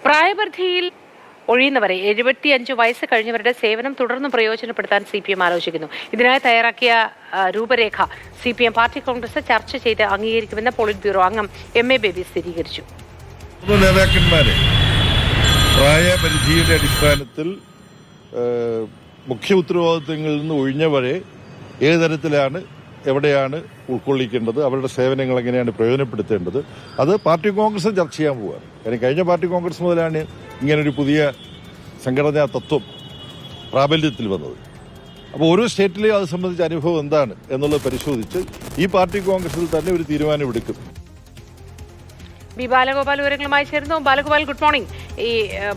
പ്രായപരിധിയിൽ ഒഴിയുന്നവരെ 75 വയസ്സ് കഴിഞ്ഞവരുടെ സേവനം തുടർന്ന് പ്രയോജനപ്പെടുത്താൻ CPM ആലോചിക്കുന്നു. ഇതിനായി തയ്യാറാക്കിയ രൂപരേഖ CPM പാർട്ടി കോൺഗ്രസ് ചർച്ച ചെയ്ത് അംഗീകരിക്കുമെന്ന് പോളിറ്റ് ബ്യൂറോ അംഗം MA ബേബി സ്ഥിരീകരിച്ചു. നേതാക്കന്മാരെ പ്രായപരിധിയുടെ അടിസ്ഥാനത്തിൽ മുഖ്യ ഉത്തരവാദിത്തങ്ങളിൽ നിന്ന് ഒഴിഞ്ഞവരെ ഏത് തരത്തിലാണ് എവിടെയാണ് ഉൾക്കൊള്ളിക്കേണ്ടത്, അവരുടെ സേവനങ്ങൾ എങ്ങനെയാണ് പ്രയോജനപ്പെടുത്തേണ്ടത്, അത് പാർട്ടി കോൺഗ്രസ് ചർച്ച ചെയ്യാൻ പോവുകയാണ്. കാരണം കഴിഞ്ഞ പാർട്ടി കോൺഗ്രസ് മുതലാണ് ഇങ്ങനൊരു പുതിയ സംഘടനാ തത്വം പ്രാബല്യത്തിൽ വന്നത്. അപ്പോൾ ഓരോ സ്റ്റേറ്റിലെയും അത് സംബന്ധിച്ച അനുഭവം എന്താണ് എന്നുള്ളത് പരിശോധിച്ച് ഈ പാർട്ടി കോൺഗ്രസിൽ തന്നെ ഒരു തീരുമാനമെടുക്കും. ബാലഗോപാൽ വിവരങ്ങളുമായി ചേർന്നു. Balagopal, good morning. ഈ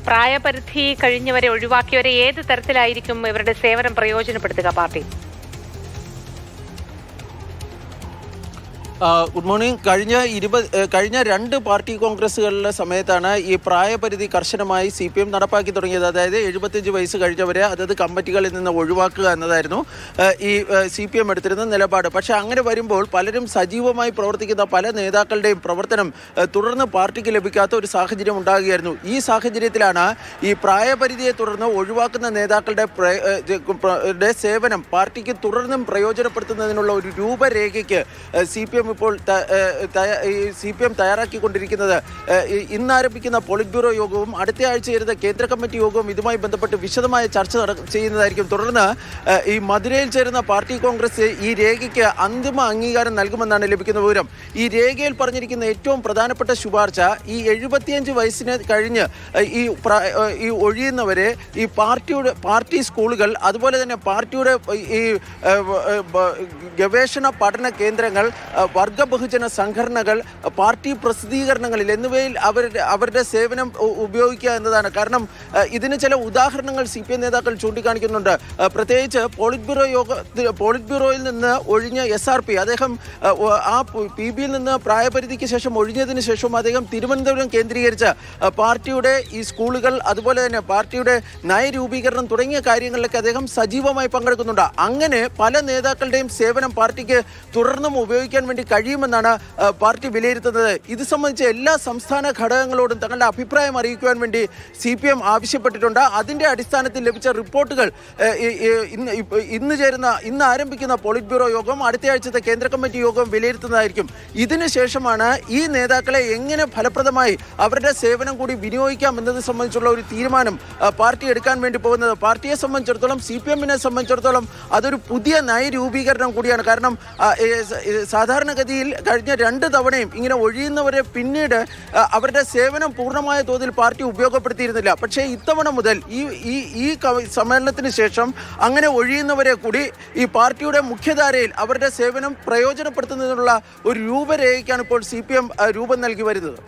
പ്രായപരിധി കഴിഞ്ഞവരെ ഒഴിവാക്കിയവരെ ഏത് തരത്തിലായിരിക്കും ഇവരുടെ സേവനം പ്രയോജനപ്പെടുത്തുക പാർട്ടി? Good morning. കഴിഞ്ഞ 2 പാർട്ടി കോൺഗ്രസുകളിലെ സമയത്താണ് ഈ പ്രായപരിധി കർശനമായി CPM നടപ്പാക്കി തുടങ്ങിയത്. അതായത് 75 വയസ്സ് കഴിഞ്ഞവരെ അതത് കമ്മിറ്റികളിൽ നിന്ന് ഒഴിവാക്കുക എന്നതായിരുന്നു ഈ CPM എടുത്തിരുന്ന നിലപാട്. പക്ഷേ അങ്ങനെ വരുമ്പോൾ പലരും സജീവമായി പ്രവർത്തിക്കുന്ന പല നേതാക്കളുടെയും പ്രവർത്തനം തുടർന്ന് പാർട്ടിക്ക് ലഭിക്കാത്ത ഒരു സാഹചര്യം ഉണ്ടാകുകയായിരുന്നു. ഈ സാഹചര്യത്തിലാണ് ഈ പ്രായപരിധിയെ തുടർന്ന് ഒഴിവാക്കുന്ന നേതാക്കളുടെ സേവനം പാർട്ടിക്ക് തുടർന്നും പ്രയോജനപ്പെടുത്തുന്നതിനുള്ള ഒരു രൂപരേഖയ്ക്ക് CPM ഇപ്പോൾ CPM തയ്യാറാക്കിക്കൊണ്ടിരിക്കുന്നത്. ഇന്ന് ആരംഭിക്കുന്ന പോളിറ്റ് ബ്യൂറോ യോഗവും അടുത്ത ആഴ്ച ചേരുന്ന കേന്ദ്ര കമ്മിറ്റി യോഗവും ഇതുമായി ബന്ധപ്പെട്ട് വിശദമായ ചർച്ച ചെയ്യുന്നതായിരിക്കും. തുടർന്ന് ഈ മധുരയിൽ ചേരുന്ന പാർട്ടി കോൺഗ്രസ് ഈ രേഖയ്ക്ക് അന്തിമ അംഗീകാരം നൽകുമെന്നാണ് ലഭിക്കുന്ന വിവരം. ഈ രേഖയിൽ പറഞ്ഞിരിക്കുന്ന ഏറ്റവും പ്രധാനപ്പെട്ട ശുപാർശ ഈ 75 വയസ്സിന് കഴിഞ്ഞ് ഈ ഒഴിയുന്നവരെ ഈ പാർട്ടി സ്കൂളുകൾ, അതുപോലെ തന്നെ പാർട്ടിയുടെ ഈ ഗവേഷണ പഠന കേന്ദ്രങ്ങൾ, വർഗ ബഹുജന സംഘടനകൾ, പാർട്ടി പ്രസിദ്ധീകരണങ്ങളിൽ എന്നിവയിൽ അവരുടെ സേവനം ഉപയോഗിക്കുക എന്നതാണ്. കാരണം ഇതിന് ചില ഉദാഹരണങ്ങൾ CPM നേതാക്കൾ ചൂണ്ടിക്കാണിക്കുന്നുണ്ട്. പ്രത്യേകിച്ച് പോളിറ്റ് ബ്യൂറോയിൽ നിന്ന് ഒഴിഞ്ഞ SRP, അദ്ദേഹം ആ PBയിൽ നിന്ന് പ്രായപരിധിക്ക് ശേഷം ഒഴിഞ്ഞതിന് ശേഷം അദ്ദേഹം തിരുവനന്തപുരം കേന്ദ്രീകരിച്ച് പാർട്ടിയുടെ ഈ സ്കൂളുകൾ, അതുപോലെ തന്നെ പാർട്ടിയുടെ നയരൂപീകരണം തുടങ്ങിയ കാര്യങ്ങളിലൊക്കെ അദ്ദേഹം സജീവമായി പങ്കെടുക്കുന്നുണ്ട്. അങ്ങനെ പല നേതാക്കളുടെയും സേവനം പാർട്ടിക്ക് തുടർന്നും ഉപയോഗിക്കാൻ വേണ്ടി കഴിയുമെന്നാണ് പാർട്ടി വിലയിരുത്തുന്നത്. ഇത് സംബന്ധിച്ച് എല്ലാ സംസ്ഥാന ഘടകങ്ങളോടും തങ്ങളുടെ അഭിപ്രായം അറിയിക്കുവാൻ വേണ്ടി CPM ആവശ്യപ്പെട്ടിട്ടുണ്ട്. അതിന്റെ അടിസ്ഥാനത്തിൽ ലഭിച്ച റിപ്പോർട്ടുകൾ ഇന്ന് ആരംഭിക്കുന്ന പോളിറ്റ് ബ്യൂറോ യോഗം, അടുത്ത ആഴ്ചത്തെ കേന്ദ്ര കമ്മിറ്റി യോഗം വിലയിരുത്തുന്നതായിരിക്കും. ഇതിനുശേഷമാണ് ഈ നേതാക്കളെ എങ്ങനെ ഫലപ്രദമായി അവരുടെ സേവനം കൂടി വിനിയോഗിക്കാം എന്നത് സംബന്ധിച്ചുള്ള ഒരു തീരുമാനം പാർട്ടി എടുക്കാൻ വേണ്ടി പോകുന്നത്. പാർട്ടിയെ സംബന്ധിച്ചിടത്തോളം, CPM-നെ സംബന്ധിച്ചിടത്തോളം അതൊരു പുതിയ നയരൂപീകരണം കൂടിയാണ്. കാരണം സാധാരണഗതിയിൽ കഴിഞ്ഞ 2 തവണയും ഇങ്ങനെ ഒഴിയുന്നവരെ പിന്നീട് അവരുടെ സേവനം പൂർണ്ണമായ തോതിൽ പാർട്ടി ഉപയോഗപ്പെടുത്തിയിരുന്നില്ല. പക്ഷേ ഇത്തവണ മുതൽ ഈ സമ്മേളനത്തിന് ശേഷം അങ്ങനെ ഒഴിയുന്നവരെ കൂടി ഈ പാർട്ടിയുടെ മുഖ്യധാരയിൽ അവരുടെ സേവനം പ്രയോജനപ്പെടുത്തുന്നതിനുള്ള ഒരു രൂപരേഖയ്ക്കാണ് ഇപ്പോൾ CPM രൂപം നൽകി വരുന്നത്.